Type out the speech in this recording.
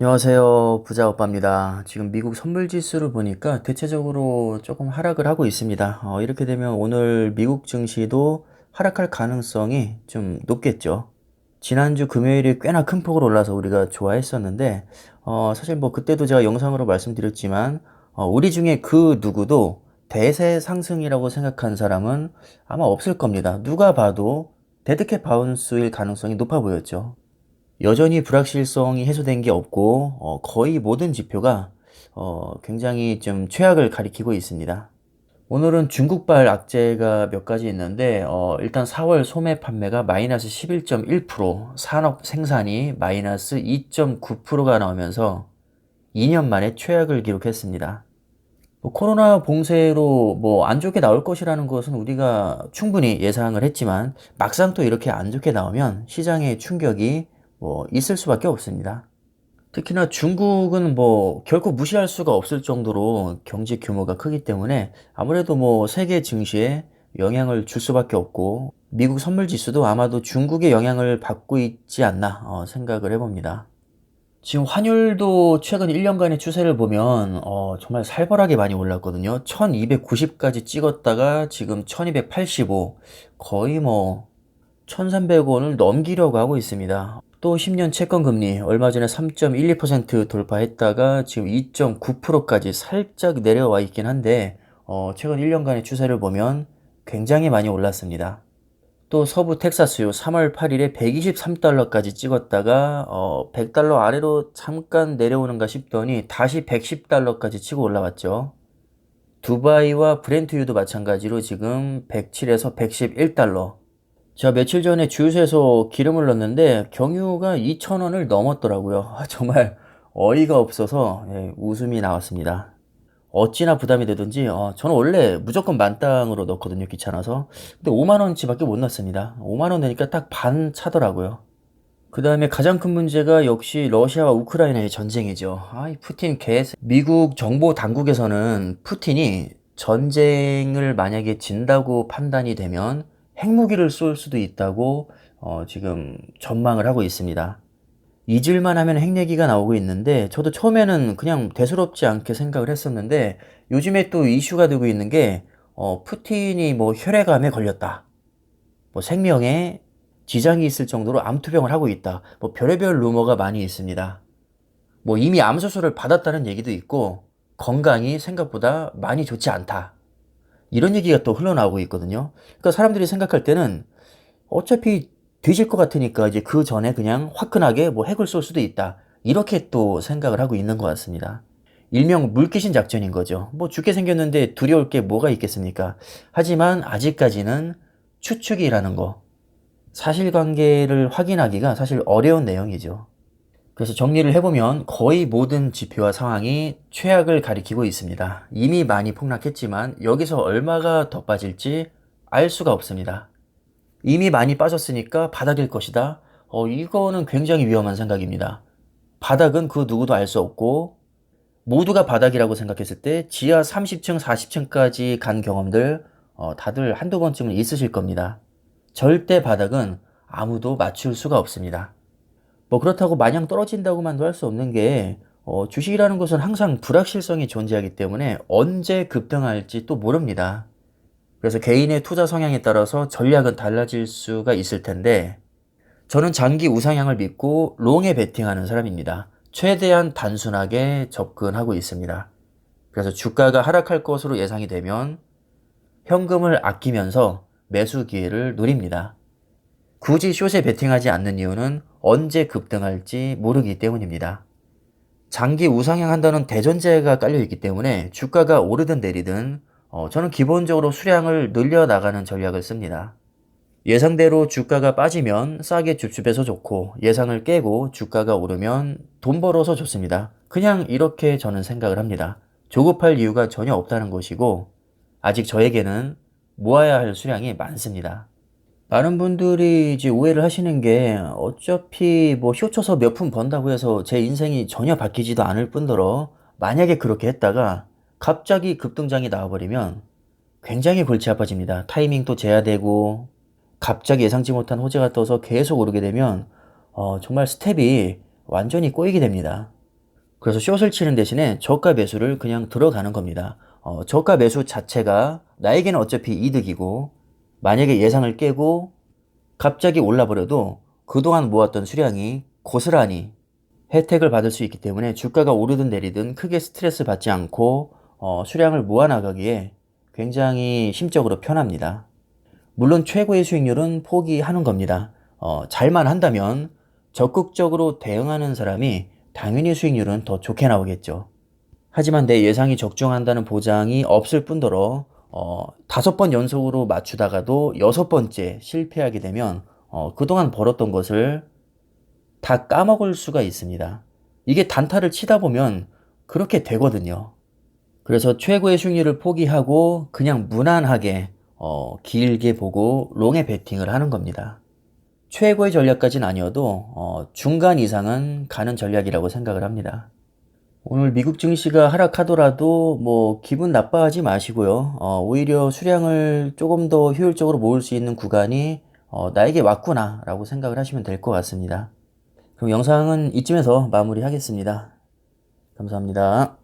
안녕하세요. 부자 오빠입니다. 지금 미국 선물 지수를 보니까 대체적으로 조금 하락을 하고 있습니다. 이렇게 되면 오늘 미국 증시도 하락할 가능성이 좀 높겠죠. 지난주 금요일이 꽤나 큰 폭으로 올라서 우리가 좋아했었는데, 사실 뭐 그때도 제가 영상으로 말씀드렸지만, 우리 중에 그 누구도 대세 상승이라고 생각한 사람은 아마 없을 겁니다. 누가 봐도 데드캣 바운스일 가능성이 높아 보였죠. 여전히 불확실성이 해소된 게 없고 거의 모든 지표가 굉장히 좀 최악을 가리키고 있습니다. 오늘은 중국발 악재가 몇 가지 있는데 일단 4월 소매 판매가 마이너스 11.1%, 산업 생산이 마이너스 2.9%가 나오면서 2년 만에 최악을 기록했습니다. 뭐 코로나 봉쇄로 뭐 안 좋게 나올 것이라는 것은 우리가 충분히 예상을 했지만 막상 또 이렇게 안 좋게 나오면 시장의 충격이 뭐 있을 수밖에 없습니다. 특히나 중국은 뭐 결코 무시할 수가 없을 정도로 경제 규모가 크기 때문에 아무래도 뭐 세계 증시에 영향을 줄 수밖에 없고 미국 선물 지수도 아마도 중국의 영향을 받고 있지 않나 생각을 해봅니다. 지금 환율도 최근 1년간의 추세를 보면 정말 살벌하게 많이 올랐거든요. 1290까지 찍었다가 지금 1285, 거의 뭐 1300원을 넘기려고 하고 있습니다. 또 10년 채권 금리 얼마 전에 3.12% 돌파했다가 지금 2.9%까지 살짝 내려와 있긴 한데 최근 1년간의 추세를 보면 굉장히 많이 올랐습니다. 또 서부 텍사스요 3월 8일에 123달러까지 찍었다가 100달러 아래로 잠깐 내려오는가 싶더니 다시 110달러까지 치고 올라왔죠. 두바이와 브렌트유도 마찬가지로 지금 107에서 111달러. 제가 며칠 전에 주유소에서 기름을 넣었는데 경유가 2,000원을 넘었더라고요. 정말 어이가 없어서 웃음이 나왔습니다. 어찌나 부담이 되든지 저는 원래 무조건 만땅으로 넣거든요, 귀찮아서. 근데 5만 원치밖에 못 넣습니다. 5만 원 내니까 딱 반 차더라고요. 그 다음에 가장 큰 문제가 역시 러시아와 우크라이나의 전쟁이죠. 이 푸틴 미국 정보 당국에서는 푸틴이 전쟁을 만약에 진다고 판단이 되면 핵무기를 쏠 수도 있다고 지금 전망을 하고 있습니다. 잊을만 하면 핵 얘기가 나오고 있는데 저도 처음에는 그냥 대수롭지 않게 생각을 했었는데 요즘에 또 이슈가 되고 있는 게 푸틴이 뭐 혈액암에 걸렸다. 뭐 생명에 지장이 있을 정도로 암투병을 하고 있다. 뭐 별의별 루머가 많이 있습니다. 뭐 이미 암 수술을 받았다는 얘기도 있고 건강이 생각보다 많이 좋지 않다. 이런 얘기가 또 흘러나오고 있거든요. 그러니까 사람들이 생각할 때는 어차피 뒤질 것 같으니까 이제 그 전에 그냥 화끈하게 뭐 핵을 쏠 수도 있다. 이렇게 또 생각을 하고 있는 것 같습니다. 일명 물귀신 작전인 거죠. 뭐 죽게 생겼는데 두려울 게 뭐가 있겠습니까? 하지만 아직까지는 추측이라는 거, 사실관계를 확인하기가 사실 어려운 내용이죠. 그래서 정리를 해보면 거의 모든 지표와 상황이 최악을 가리키고 있습니다. 이미 많이 폭락했지만 여기서 얼마가 더 빠질지 알 수가 없습니다. 이미 많이 빠졌으니까 바닥일 것이다. 이거는 굉장히 위험한 생각입니다. 바닥은 그 누구도 알 수 없고 모두가 바닥이라고 생각했을 때 지하 30층, 40층까지 간 경험들 다들 한두 번쯤은 있으실 겁니다. 절대 바닥은 아무도 맞출 수가 없습니다. 뭐 그렇다고 마냥 떨어진다고만도 할 수 없는 게 주식이라는 것은 항상 불확실성이 존재하기 때문에 언제 급등할지 또 모릅니다. 그래서 개인의 투자 성향에 따라서 전략은 달라질 수가 있을 텐데 저는 장기 우상향을 믿고 롱에 베팅하는 사람입니다. 최대한 단순하게 접근하고 있습니다. 그래서 주가가 하락할 것으로 예상이 되면 현금을 아끼면서 매수 기회를 노립니다. 굳이 숏에 베팅하지 않는 이유는 언제 급등할지 모르기 때문입니다. 장기 우상향 한다는 대전제가 깔려 있기 때문에 주가가 오르든 내리든 저는 기본적으로 수량을 늘려나가는 전략을 씁니다. 예상대로 주가가 빠지면 싸게 줍줍해서 좋고 예상을 깨고 주가가 오르면 돈 벌어서 좋습니다. 그냥 이렇게 저는 생각을 합니다. 조급할 이유가 전혀 없다는 것이고 아직 저에게는 모아야 할 수량이 많습니다. 많은 분들이 이제 오해를 하시는 게 어차피 뭐 쇼 쳐서 몇 푼 번다고 해서 제 인생이 전혀 바뀌지도 않을 뿐더러 만약에 그렇게 했다가 갑자기 급등장이 나와버리면 굉장히 골치 아파집니다. 타이밍도 재야 되고 갑자기 예상치 못한 호재가 떠서 계속 오르게 되면 정말 스텝이 완전히 꼬이게 됩니다. 그래서 숏을 치는 대신에 저가 매수를 그냥 들어가는 겁니다. 저가 매수 자체가 나에게는 어차피 이득이고, 만약에 예상을 깨고 갑자기 올라버려도 그동안 모았던 수량이 고스란히 혜택을 받을 수 있기 때문에 주가가 오르든 내리든 크게 스트레스 받지 않고 수량을 모아나가기에 굉장히 심적으로 편합니다. 물론 최고의 수익률은 포기하는 겁니다. 잘만 한다면 적극적으로 대응하는 사람이 당연히 수익률은 더 좋게 나오겠죠. 하지만 내 예상이 적중한다는 보장이 없을 뿐더러 5번 연속으로 맞추다가도 6번째 실패하게 되면 그동안 벌었던 것을 다 까먹을 수가 있습니다. 이게 단타를 치다 보면 그렇게 되거든요. 그래서 최고의 수익률을 포기하고 그냥 무난하게 길게 보고 롱에 베팅을 하는 겁니다. 최고의 전략까지는 아니어도 중간 이상은 가는 전략이라고 생각을 합니다. 오늘 미국 증시가 하락하더라도 뭐 기분 나빠하지 마시고요. 오히려 수량을 조금 더 효율적으로 모을 수 있는 구간이 나에게 왔구나 라고 생각을 하시면 될 것 같습니다. 그럼 영상은 이쯤에서 마무리하겠습니다. 감사합니다.